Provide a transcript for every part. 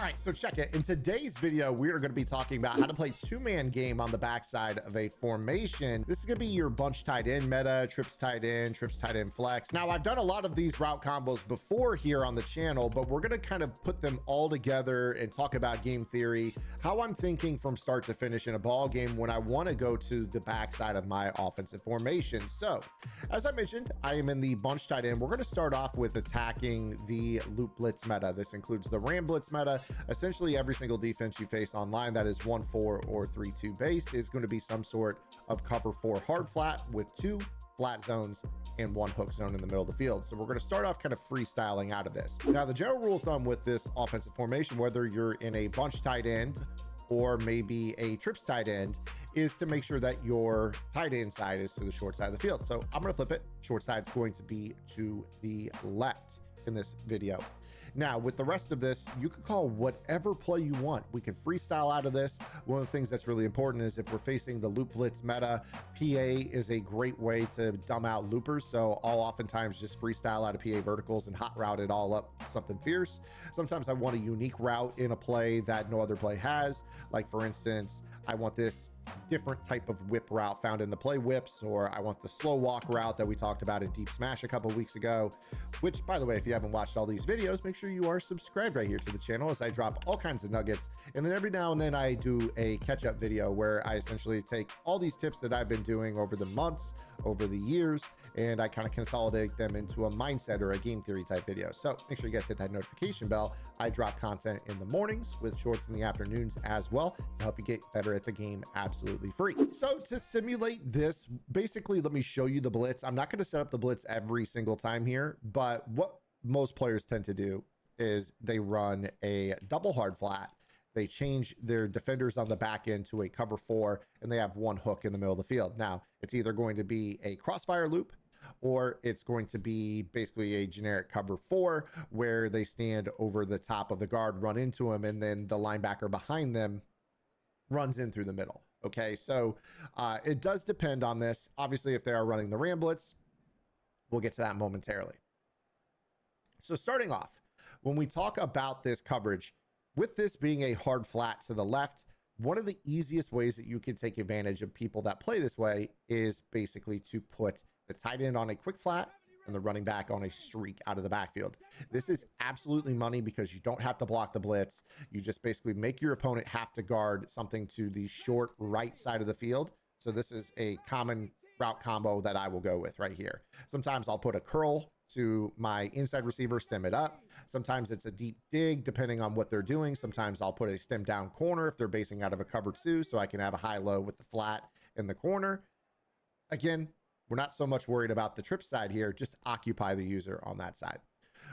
right, so check it. In today's video, we are going to be talking about how to play two-man game on the backside of a formation. This is going to be your bunch tight end meta, trips tight end flex. Now, I've done a lot of these route combos before here on the channel, but we're going to kind of put them all together and talk about game theory, how I'm thinking from start to finish in a ball game when I want to go to the backside of my offensive formation. So, as I mentioned, I am in the bunch tight end. We're going to start off with attacking the loop blitz meta. This includes the ram blitz meta. Essentially, every single defense you face online that is 1-4 or 3-2 based is going to be some sort of cover 4 hard flat with 2 flat zones and 1 hook zone in the middle of the field. So we're going to start off kind of freestyling out of this. Now, the general rule of thumb with this offensive formation, whether you're in a bunch tight end or maybe a trips tight end, is to make sure that your tight end side is to the short side of the field. So I'm going to flip it. Short side is going to be to the left in this video. Now, with the rest of this, you can call whatever play you want. We can freestyle out of this. One of the things that's really important is if we're facing the loop blitz meta, PA is a great way to dumb out loopers. So I'll oftentimes just freestyle out of PA verticals and hot route it all up something fierce. Sometimes I want a unique route in a play that no other play has. Like for instance, I want this different type of whip route found in the play whips, or I want the slow walk route that we talked about in Deep Smash a couple weeks ago, which, by the way, if you haven't watched all these videos, make sure you are subscribed right here to the channel as I drop all kinds of nuggets. And then every now and then I do a catch-up video where I essentially take all these tips that I've been doing over the months, over the years, and I kind of consolidate them into a mindset or a game theory type video. So make sure you guys hit that notification bell. I drop content in the mornings with shorts in the afternoons as well to help you get better at the game absolutely free. So to simulate this, basically, let me show you the blitz. I'm not going to set up the blitz every single time here, but what most players tend to do is they run a double hard flat. They change their defenders on the back end to a cover 4, and they have 1 hook in the middle of the field. Now, it's either going to be a crossfire loop, or it's going to be basically a generic cover 4 where they stand over the top of the guard, run into him, and then the linebacker behind them runs in through the middle. Okay, so it does depend on this. Obviously, if they are running the ram blitz, we'll get to that momentarily. So starting off, when we talk about this coverage, with this being a hard flat to the left, one of the easiest ways that you can take advantage of people that play this way is basically to put the tight end on a quick flat and the running back on a streak out of the backfield. This is absolutely money because you don't have to block the blitz. You just basically make your opponent have to guard something to the short right side of the field. So this is a common route combo that I will go with right here. Sometimes I'll put a curl to my inside receiver, stem it up. Sometimes it's a deep dig, depending on what they're doing. Sometimes I'll put a stem down corner if they're basing out of a cover 2, so I can have a high-low with the flat in the corner. Again, we're not so much worried about the trip side here, just occupy the user on that side.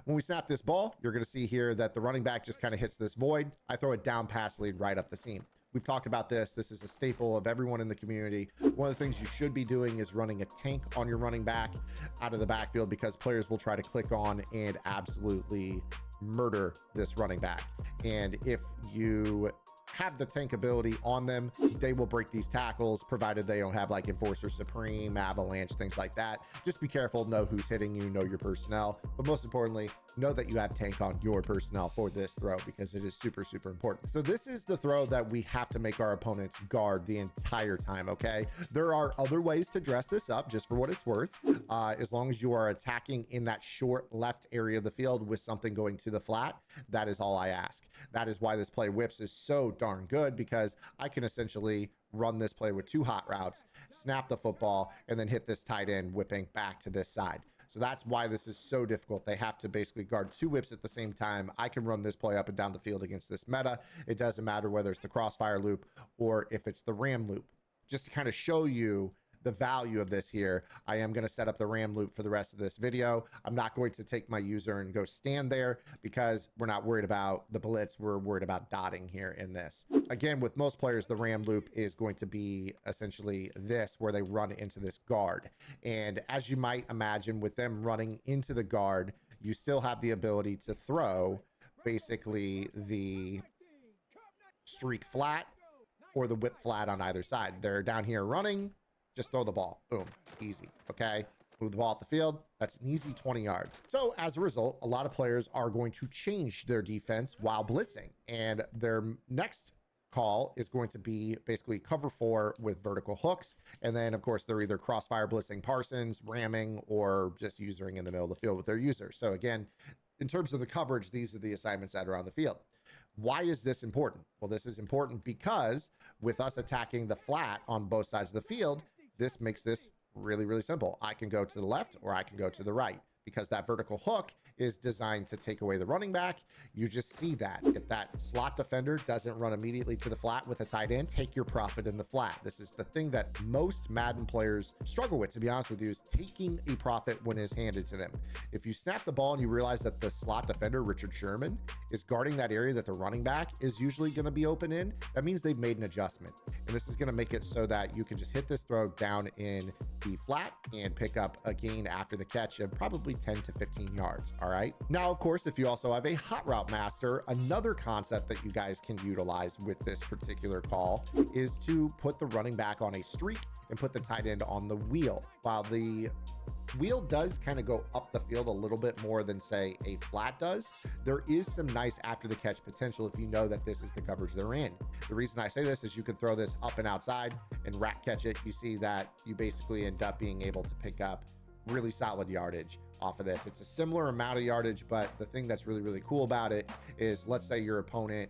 When we snap this ball, you're going to see here that the running back just kind of hits this void. I throw a down pass lead right up the seam. We've talked about this. This is a staple of everyone in the community. One of the things you should be doing is running a tank on your running back out of the backfield because players will try to click on and absolutely murder this running back. And if you have the tank ability on them, they will break these tackles, provided they don't have like Enforcer Supreme, Avalanche, things like that. Just be careful, know who's hitting you, know your personnel, but most importantly, know that you have tank on your personnel for this throw because it is super, super important. So this is the throw that we have to make our opponents guard the entire time, okay? There are other ways to dress this up just for what it's worth. As long as you are attacking in that short left area of the field with something going to the flat, that is all I ask. That is why this play whips is so darn good because I can essentially run this play with 2 hot routes, snap the football, and then hit this tight end whipping back to this side. So that's why this is so difficult. They have to basically guard 2 whips at the same time. I can run this play up and down the field against this meta. It doesn't matter whether it's the crossfire loop or if it's the ram loop. Just to kind of show you the value of this here, I am going to set up the ram loop for the rest of this video. I'm not going to take my user and go stand there because we're not worried about the blitz. We're worried about dotting here in this. Again, with most players, the ram loop is going to be essentially this, where they run into this guard. And as you might imagine, with them running into the guard, you still have the ability to throw basically the streak flat or the whip flat on either side. They're down here running, just throw the ball. Boom. Easy. Okay. move the ball off the field. That's an easy 20 yards. So as a result, a lot of players are going to change their defense while blitzing, and their next call is going to be basically cover 4 with vertical hooks. And then of course they're either crossfire blitzing Parsons, ramming, or just usering in the middle of the field with their user. So again, in terms of the coverage, these are the assignments that are on the field. Why is this important? Well, this is important because with us attacking the flat on both sides of the field, this makes this really, really simple. I can go to the left or I can go to the right, because that vertical hook is designed to take away the running back. You just see that. If that slot defender doesn't run immediately to the flat with a tight end, take your profit in the flat. This is the thing that most Madden players struggle with, to be honest with you, is taking a profit when it's handed to them. If you snap the ball and you realize that the slot defender, Richard Sherman, is guarding that area that the running back is usually going to be open in, that means they've made an adjustment. And this is going to make it so that you can just hit this throw down in the flat and pick up a gain after the catch of probably 10 to 15 yards. All right. Now, of course, if you also have a hot route master, another concept that you guys can utilize with this particular call is to put the running back on a streak and put the tight end on the wheel. While the wheel does kind of go up the field a little bit more than say a flat does, there is some nice after the catch potential if you know that this is the coverage they're in. The reason I say this is you can throw this up and outside and rat catch it. You see that you basically end up being able to pick up really solid yardage off of this. It's a similar amount of yardage, but the thing that's really, really cool about it is, let's say your opponent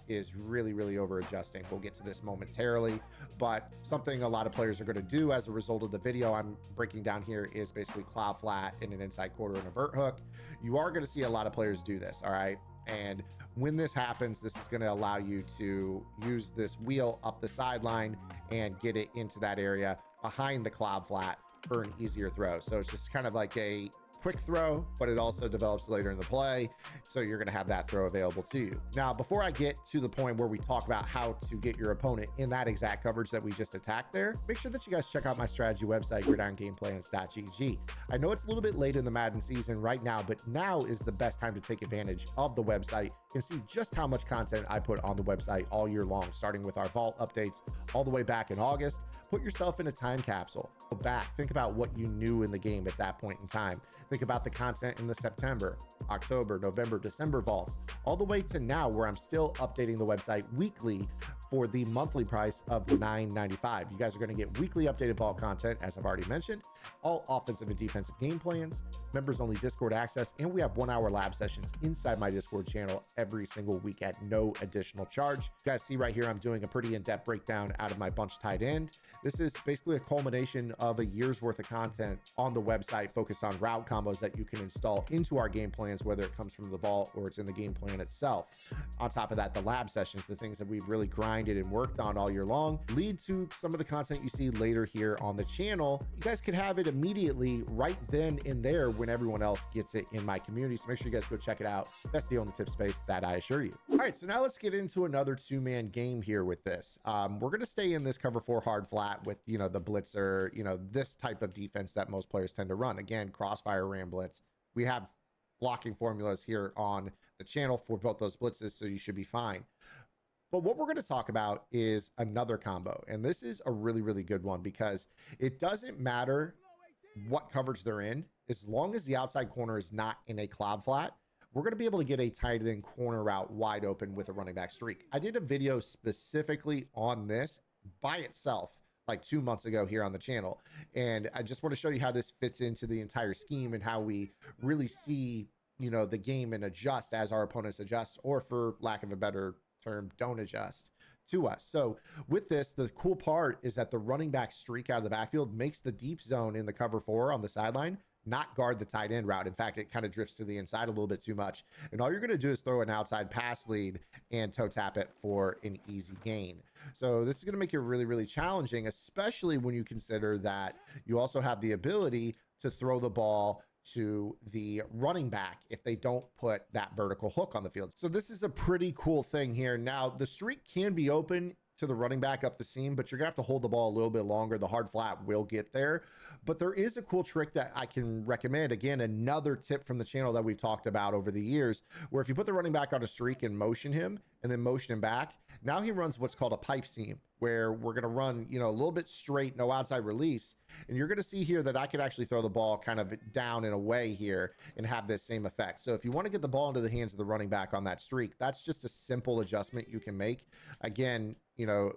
is really, really over adjusting. We'll get to this momentarily, but something a lot of players are going to do as a result of the video I'm breaking down here is basically cloud flat in an inside quarter and a vert hook. You are going to see a lot of players do this. All right. And when this happens, this is going to allow you to use this wheel up the sideline and get it into that area behind the cloud flat for an easier throw. So it's just kind of like a quick throw, but it also develops later in the play. So you're going to have that throw available to you. Now, before I get to the point where we talk about how to get your opponent in that exact coverage that we just attacked there, make sure that you guys check out my strategy website, gridirongameplans.gg. I know it's a little bit late in the Madden season right now, but now is the best time to take advantage of the website and see just how much content I put on the website all year long, starting with our vault updates all the way back in August. Put yourself in a time capsule. Go back, think about what you knew in the game at that point in time. Think about the content in the September, October, November, December vaults, all the way to now where I'm still updating the website weekly for the monthly price of $9.95. You guys are going to get weekly updated vault content, as I've already mentioned, all offensive and defensive game plans, members only Discord access, and we have 1-hour lab sessions inside my Discord channel every single week at no additional charge. You guys see right here, I'm doing a pretty in-depth breakdown out of my bunch tight end. This is basically a culmination of a year's worth of content on the website focused on route combos that you can install into our game plans, whether it comes from the vault or it's in the game plan itself. On top of that, the lab sessions, the things that we've really grinded and worked on all year long, lead to some of the content you see later here on the channel. You guys can have it immediately right then and there when everyone else gets it in my community. So make sure you guys go check it out. Best deal in the tip space, that I assure you. All right, so now let's get into another two-man game here with this. We're going to stay in this cover 4 hard flat with, you know, the blitzer, you know, this type of defense that most players tend to run. Again, crossfire, ram blitz. We have blocking formulas here on the channel for both those blitzes, so you should be fine. But what we're going to talk about is another combo. And this is a really, really good one because it doesn't matter what coverage they're in. As long as the outside corner is not in a cloud flat, we're going to be able to get a tight end corner route wide open with a running back streak. I did a video specifically on this by itself like 2 months ago here on the channel. And I just want to show you how this fits into the entire scheme and how we really see, you know, the game and adjust as our opponents adjust, or for lack of a better term, don't adjust to us. So with this, the cool part is that the running back streak out of the backfield makes the deep zone in the cover 4 on the sideline not guard the tight end route. In fact, it kind of drifts to the inside a little bit too much. And all you're going to do is throw an outside pass lead and toe tap it for an easy gain. So this is going to make it really, really challenging, especially when you consider that you also have the ability to throw the ball to the running back if they don't put that vertical hook on the field. So this is a pretty cool thing here. Now, the streak can be open to the running back up the seam, but you're gonna have to hold the ball a little bit longer. The hard flat will get there, but there is a cool trick that I can recommend. Again, another tip from the channel that we've talked about over the years, where if you put the running back on a streak and motion him, and then motion him back. Now he runs what's called a pipe seam, where we're going to run, you know, a little bit straight, no outside release. And you're going to see here that I could actually throw the ball kind of down and away here and have this same effect. So if you want to get the ball into the hands of the running back on that streak, that's just a simple adjustment you can make. Again, you know,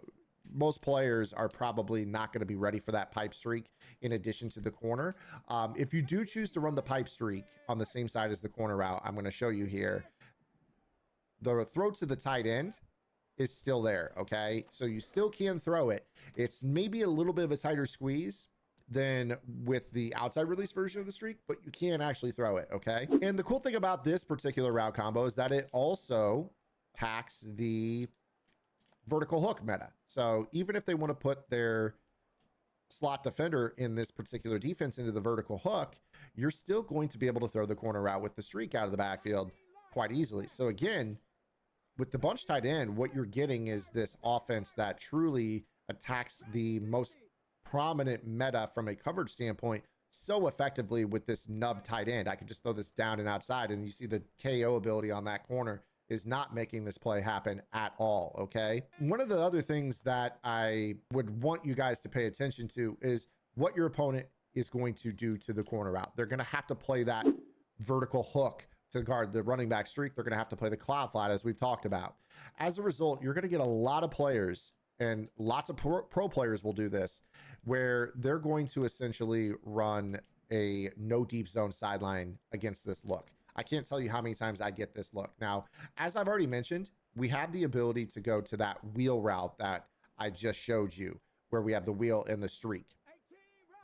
most players are probably not going to be ready for that pipe streak in addition to the corner. If you do choose to run the pipe streak on the same side as the corner route, I'm going to show you here. The throw to the tight end is still there, okay? So you still can throw it. It's maybe a little bit of a tighter squeeze than with the outside release version of the streak, but you can actually throw it, okay? And the cool thing about this particular route combo is that it also packs the vertical hook meta. So even if they want to put their slot defender in this particular defense into the vertical hook, you're still going to be able to throw the corner route with the streak out of the backfield quite easily. So again, with the bunch tight end, what you're getting is this offense that truly attacks the most prominent meta from a coverage standpoint so effectively with this nub tight end. I can just throw this down and outside, and you see the KO ability on that corner is not making this play happen at all, okay? One of the other things that I would want you guys to pay attention to is what your opponent is going to do to the corner route. They're going to have to play that vertical hook to guard the running back streak. They're going to have to play the cloud flat, as we've talked about. As a result, you're going to get a lot of players, and lots of pro players will do this, where they're going to essentially run a no deep zone sideline against this look. I can't tell you how many times I get this look. Now, as I've already mentioned, we have the ability to go to that wheel route that I just showed you, where we have the wheel and the streak.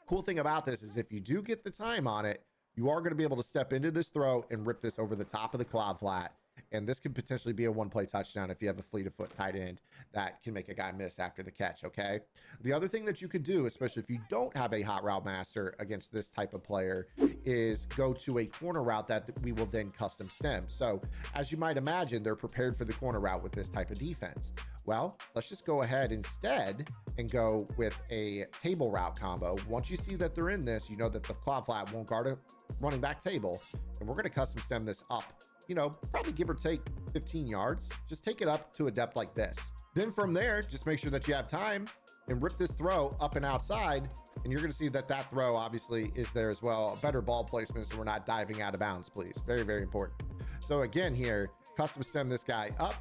Cool thing about this is if you do get the time on it, you are going to be able to step into this throw and rip this over the top of the cloud flat. And this could potentially be a one-play touchdown if you have a fleet of foot tight end that can make a guy miss after the catch, okay? The other thing that you could do, especially if you don't have a hot route master against this type of player, is go to a corner route that we will then custom stem. So as you might imagine, they're prepared for the corner route with this type of defense. Well, let's just go ahead instead and go with a table route combo. Once you see that they're in this, you know that the cloud flat won't guard a running back table, and we're going to custom stem this up, you know, probably give or take 15 yards. Just take it up to a depth like this. Then from there, just make sure that you have time and rip this throw up and outside. And you're going to see that that throw obviously is there as well. Better ball placement so we're not diving out of bounds, please. Very, very important. So again here, custom stem this guy up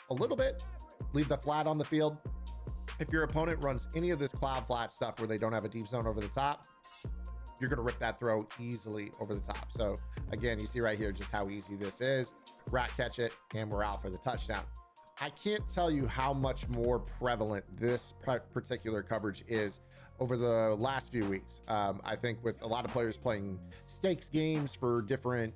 a little bit, leave the flat on the field. If your opponent runs any of this cloud flat stuff where they don't have a deep zone over the top, you're going to rip that throw easily over the top. So again, you see right here just how easy this is. Rat catch it, and we're out for the touchdown. I can't tell you how much more prevalent this particular coverage is over the last few weeks. I think with a lot of players playing stakes games for different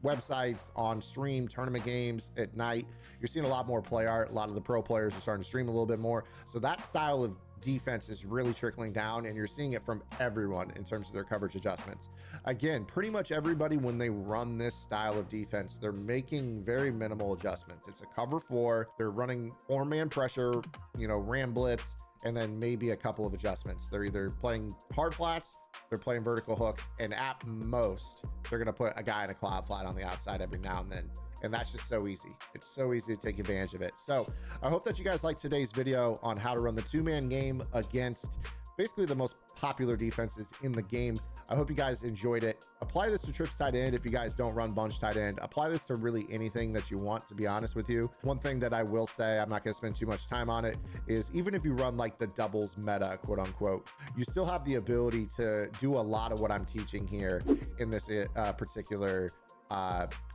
websites on stream, tournament games at night, you're seeing a lot more play art. A lot of the pro players are starting to stream a little bit more. So that style of defense is really trickling down, and you're seeing it from everyone in terms of their coverage adjustments. Again, pretty much everybody, when they run this style of defense, they're making very minimal adjustments. It's a cover 4. They're running 4-man pressure, you know, ram blitz, and then maybe a couple of adjustments. They're either playing hard flats, they're playing vertical hooks, and at most, they're going to put a guy in a cloud flat on the outside every now and then. And that's just so easy. It's so easy to take advantage of it. So I hope that you guys liked today's video on how to run the 2-man game against basically the most popular defenses in the game. I hope you guys enjoyed it. Apply this to trips tight end if you guys don't run bunch tight end. Apply this to really anything that you want, to be honest with you. One thing that I will say, I'm not going to spend too much time on it, is even if you run like the doubles meta, quote unquote, you still have the ability to do a lot of what I'm teaching here in this particular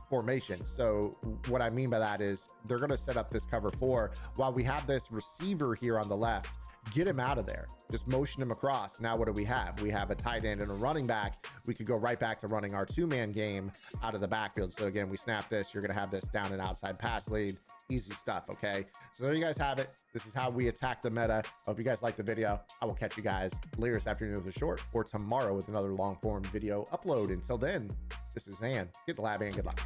formation. So what I mean by that is they're going to set up this cover 4 while we have this receiver here on the left. Get him out of there. Just motion him across. Now what do we have? We have a tight end and a running back. We could go right back to running our 2-man game out of the backfield. So again, we snap this. You're going to have this down and outside pass lead. Easy stuff, okay? So there you guys have it. This is how we attack the meta. Hope you guys liked the video. I will catch you guys later this afternoon with a short, or tomorrow with another long form video upload. Until then, this is Zan. Get the lab and good luck.